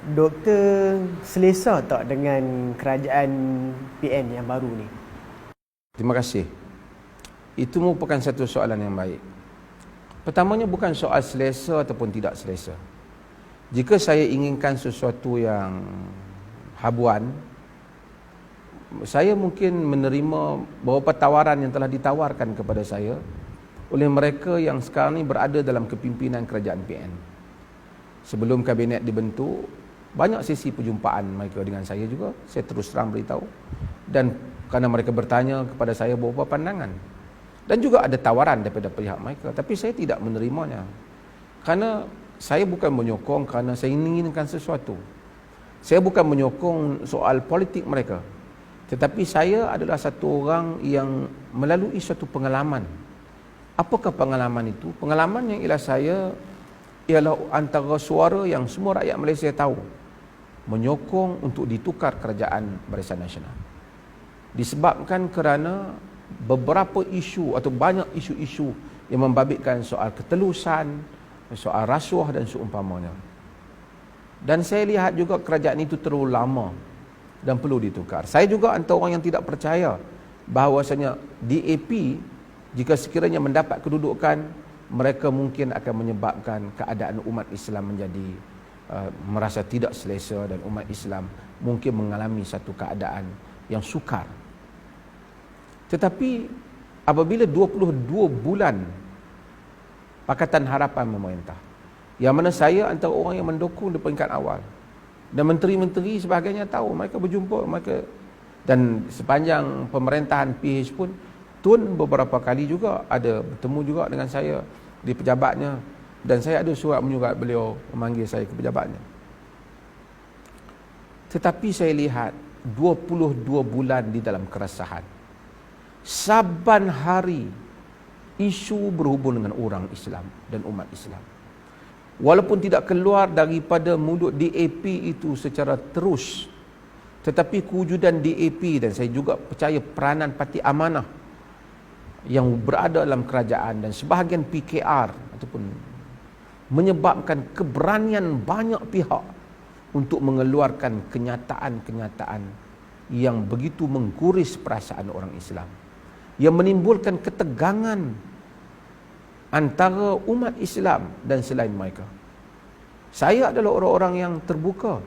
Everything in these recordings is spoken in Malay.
Doktor selesa tak dengan kerajaan PN yang baru ni? Terima kasih. Itu merupakan satu soalan yang baik. Pertamanya bukan soal selesa ataupun tidak selesa. Jika saya inginkan sesuatu yang habuan, saya mungkin menerima beberapa tawaran yang telah ditawarkan kepada saya oleh mereka yang sekarang ini berada dalam kepimpinan kerajaan PN. Sebelum kabinet dibentuk, banyak sesi perjumpaan mereka dengan saya juga. Saya terus terang beritahu. Dan kerana mereka bertanya kepada saya beberapa pandangan. Dan juga ada tawaran daripada pihak mereka. Tapi saya tidak menerimanya. Kerana saya bukan menyokong kerana saya inginkan sesuatu. Saya bukan menyokong soal politik mereka. Tetapi saya adalah satu orang yang melalui suatu pengalaman. Apakah pengalaman itu? Pengalaman yang ialah antara suara yang semua rakyat Malaysia tahu, menyokong untuk ditukar kerajaan Barisan Nasional. Disebabkan kerana beberapa isu atau banyak isu-isu yang membabitkan soal ketelusan, soal rasuah dan seumpamanya. Dan saya lihat juga kerajaan itu terlalu lama dan perlu ditukar. Saya juga antara orang yang tidak percaya bahawasanya DAP jika sekiranya mendapat kedudukan, mereka mungkin akan menyebabkan keadaan umat Islam menjadi merasa tidak selesa dan umat Islam mungkin mengalami satu keadaan yang sukar. Tetapi apabila 22 bulan Pakatan Harapan memerintah, yang mana saya antara orang yang mendukung di peringkat awal, dan menteri-menteri sebagainya tahu, mereka berjumpa, dan sepanjang pemerintahan PH pun Tun beberapa kali juga ada bertemu juga dengan saya di pejabatnya, dan saya ada surat menyurat beliau memanggil saya ke pejabatnya. Tetapi saya lihat 22 bulan di dalam keresahan. Saban hari isu berhubung dengan orang Islam dan umat Islam. Walaupun tidak keluar daripada mulut DAP itu secara terus, tetapi kewujudan DAP, dan saya juga percaya peranan Parti Amanah yang berada dalam kerajaan dan sebahagian PKR ataupun menyebabkan keberanian banyak pihak untuk mengeluarkan kenyataan-kenyataan yang begitu mengguris perasaan orang Islam, yang menimbulkan ketegangan antara umat Islam dan selain mereka. Saya adalah orang-orang yang terbuka.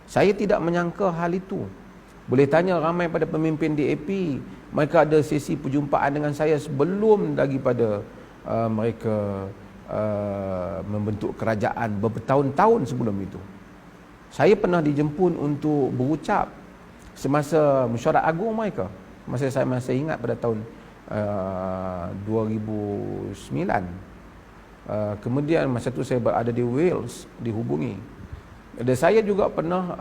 Saya tidak menyangka hal itu. Boleh tanya ramai pada pemimpin DAP, mereka ada sesi perjumpaan dengan saya sebelum daripada mereka membentuk kerajaan bertahun-tahun sebelum itu. Saya pernah dijemput untuk berucap semasa mesyuarat agung mereka. Saya masih ingat pada tahun 2009. Kemudian masa itu saya berada di Wales, dihubungi. Dan saya juga pernah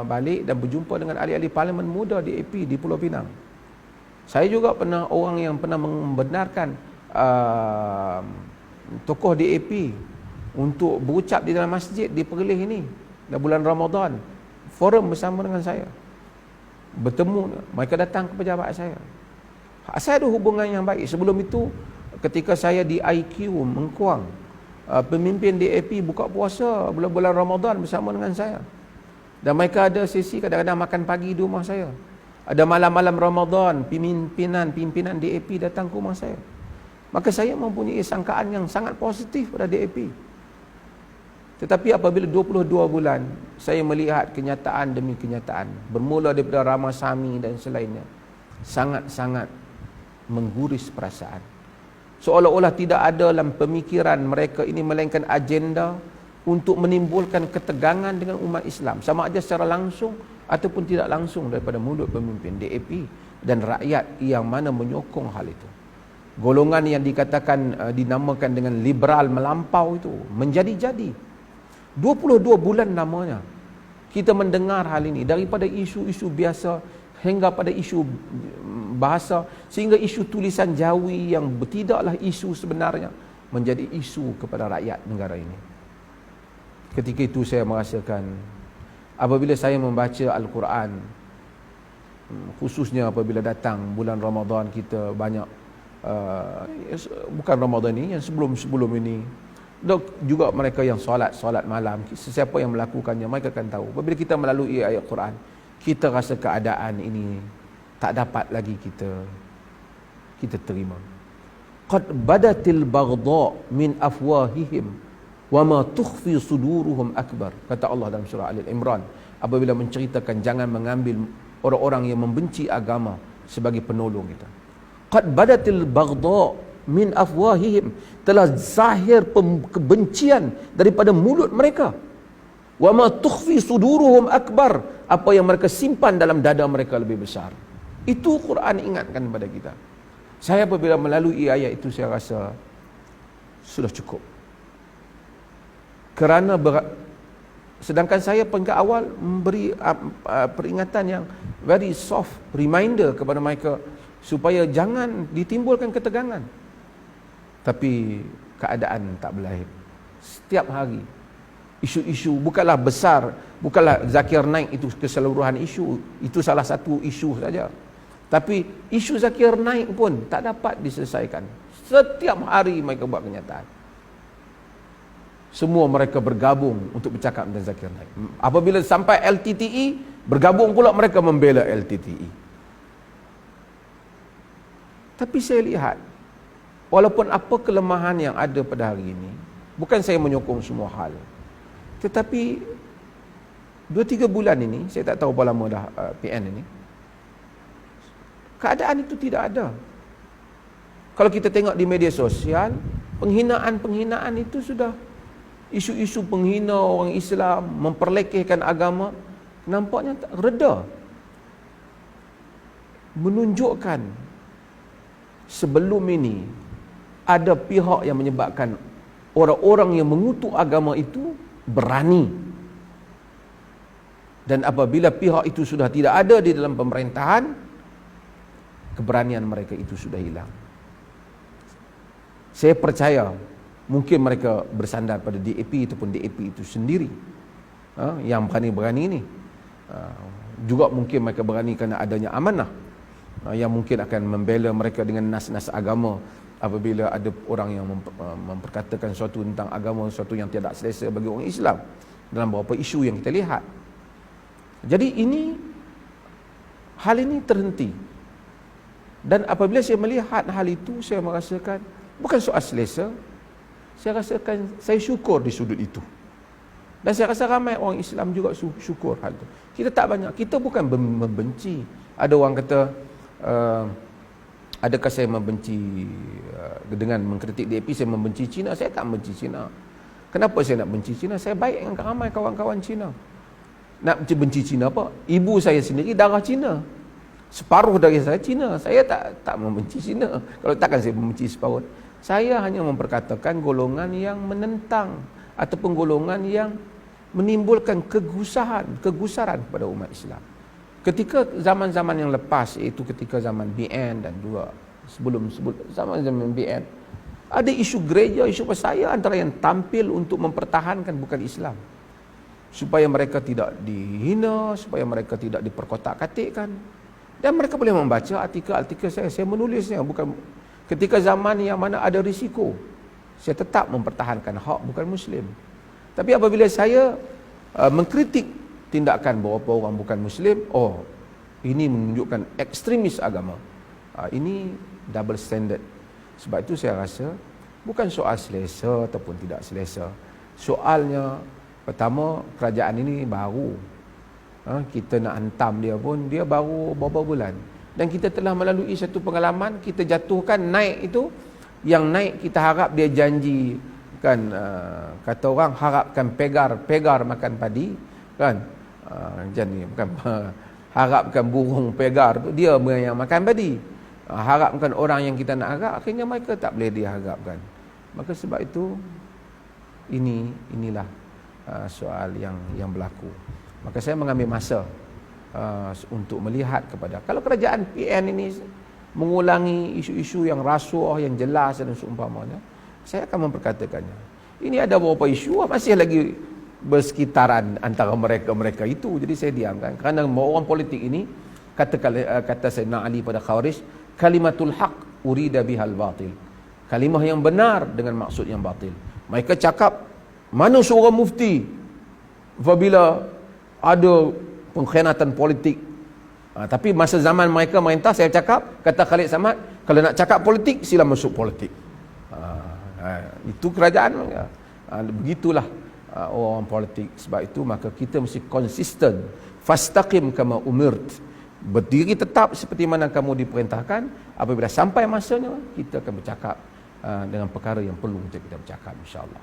balik dan berjumpa dengan ahli-ahli parlimen muda DAP di Pulau Pinang. Saya juga pernah orang yang pernah membenarkan tokoh DAP untuk berucap di dalam masjid di Perlis ini dalam bulan Ramadan. Forum bersama dengan saya. Bertemu, mereka datang ke pejabat saya. Saya ada hubungan yang baik. Sebelum itu, ketika saya di IQ Mengkuang, pemimpin DAP buka puasa bulan-bulan Ramadan bersama dengan saya. Dan mereka ada sesi kadang-kadang makan pagi di rumah saya. Ada malam-malam Ramadan, pimpinan DAP datang ke rumah saya. Maka saya mempunyai sangkaan yang sangat positif pada DAP. Tetapi apabila 22 bulan, saya melihat kenyataan demi kenyataan, bermula daripada Ramasamy dan selainnya, sangat-sangat mengguris perasaan. Seolah-olah tidak ada dalam pemikiran mereka ini melainkan agenda untuk menimbulkan ketegangan dengan umat Islam, sama ada secara langsung ataupun tidak langsung daripada mulut pemimpin DAP dan rakyat yang mana menyokong hal itu. Golongan yang dikatakan dinamakan dengan liberal melampau itu menjadi-jadi. 22 bulan namanya kita mendengar hal ini, daripada isu-isu biasa hingga pada isu bahasa, sehingga isu tulisan Jawi yang tidaklah isu sebenarnya menjadi isu kepada rakyat negara ini. Ketika itu saya merasakan apabila saya membaca Al-Quran, khususnya apabila datang bulan Ramadan, kita banyak bukan Ramadan ini, yang sebelum-sebelum ini, Juga mereka yang solat malam, sesiapa yang melakukannya mereka akan tahu. Apabila kita melalui ayat Quran, kita rasa keadaan ini tak dapat lagi kita terima. Qad badatil baghdha min afwahihim wa ma tukhfi suduruhum akbar, kata Allah dalam surah Al-Imran apabila menceritakan jangan mengambil orang-orang yang membenci agama sebagai penolong kita. Qad badatil baghdha min afwahihim, telah zahir kebencian daripada mulut mereka. Wa ma tukhfi suduruhum akbar, apa yang mereka simpan dalam dada mereka lebih besar. Itu Quran ingatkan kepada kita. Saya apabila melalui ayat itu saya rasa sudah cukup. Kerana sedangkan saya peringkat awal memberi peringatan yang very soft reminder kepada mereka supaya jangan ditimbulkan ketegangan. Tapi keadaan tak berlain. Setiap hari isu-isu bukanlah besar, bukanlah Zakir Naik itu keseluruhan isu, itu salah satu isu saja. Tapi isu Zakir Naik pun tak dapat diselesaikan. Setiap hari mereka buat kenyataan. Semua mereka bergabung untuk bercakap tentang Zakir Naik. Apabila sampai LTTE, bergabung pula mereka membela LTTE. Tapi saya lihat, walaupun apa kelemahan yang ada pada hari ini, bukan saya menyokong semua hal, tetapi 2-3 bulan ini, saya tak tahu berapa lama dah PN ini, keadaan itu tidak ada. Kalau kita tengok di media sosial, penghinaan-penghinaan itu sudah, isu-isu penghina orang Islam, memperlekehkan agama, nampaknya reda. Menunjukkan sebelum ini ada pihak yang menyebabkan orang-orang yang mengutuk agama itu berani. Dan apabila pihak itu sudah tidak ada di dalam pemerintahan, keberanian mereka itu sudah hilang. Saya percaya mungkin mereka bersandar pada DAP ataupun DAP itu sendiri, yang berani-berani ini. Juga mungkin mereka berani kerana adanya amanah, yang mungkin akan membela mereka dengan nas-nas agama apabila ada orang yang memperkatakan sesuatu tentang agama, sesuatu yang tidak selesa bagi orang Islam dalam beberapa isu yang kita lihat. Jadi hal ini terhenti. Dan apabila saya melihat hal itu, saya merasakan bukan soal selesa, saya rasakan saya syukur di sudut itu. Dan saya rasa ramai orang Islam juga syukur hal itu. Kita tak banyak, kita bukan membenci. Ada orang kata, adakah saya membenci dengan mengkritik DAP, saya membenci Cina? Saya tak membenci Cina. Kenapa saya nak benci Cina? Saya baik dengan ramai kawan-kawan Cina. Nak benci Cina apa? Ibu saya sendiri darah Cina. Separuh dari saya Cina. Saya tak membenci Cina. Kalau takkan saya membenci separuh. Saya hanya memperkatakan golongan yang menentang ataupun golongan yang menimbulkan kegusaran kepada umat Islam. Ketika zaman-zaman yang lepas, iaitu ketika zaman BN dan juga sebelum zaman BN, ada isu gereja, isu saya antara yang tampil untuk mempertahankan bukan Islam, supaya mereka tidak dihina, supaya mereka tidak diperkotak-katikkan. Dan mereka boleh membaca artikel-artikel saya menulisnya bukan ketika zaman yang mana ada risiko. Saya tetap mempertahankan hak bukan Muslim. Tapi apabila saya mengkritik tindakan beberapa orang bukan Muslim, ini menunjukkan ekstremis agama. Ini double standard. Sebab itu saya rasa bukan soal selesa ataupun tidak selesa. Soalnya pertama, kerajaan ini baru. Kita nak hantam dia pun, dia baru beberapa bulan. Dan kita telah melalui satu pengalaman, kita jatuhkan naik itu, yang naik kita harap dia janji kan, kata orang harapkan pegar makan padi kan, jadi bukan harapkan burung pegar tu dia yang makan padi, harapkan orang yang kita nak harap, akhirnya mereka tak boleh diharapkan. Maka sebab itu inilah soal yang berlaku. Maka saya mengambil masa untuk melihat kepada, kalau kerajaan PN ini mengulangi isu-isu yang rasuah, yang jelas dan seumpamanya, saya akan memperkatakannya. Ini ada beberapa isu masih lagi bersekitaran antara mereka itu. Jadi saya diamkan. Kerana orang politik ini, kata Sayyidina Ali pada Khawarij, kalimatul haq urida bihal batil. Kalimah yang benar dengan maksud yang batil. Mereka cakap, mana seorang mufti apabila ada pengkhianatan politik. Tapi masa zaman mereka merintah, saya cakap, kata Khalid Samad, kalau nak cakap politik, sila masuk politik. Itu kerajaan. Begitulah orang politik. Sebab itu maka kita mesti konsisten. Fastaqim kama umirt. Berdiri tetap seperti mana kamu diperintahkan. Apabila sampai masanya, kita akan bercakap dengan perkara yang perlu untuk kita bercakap, insya-Allah.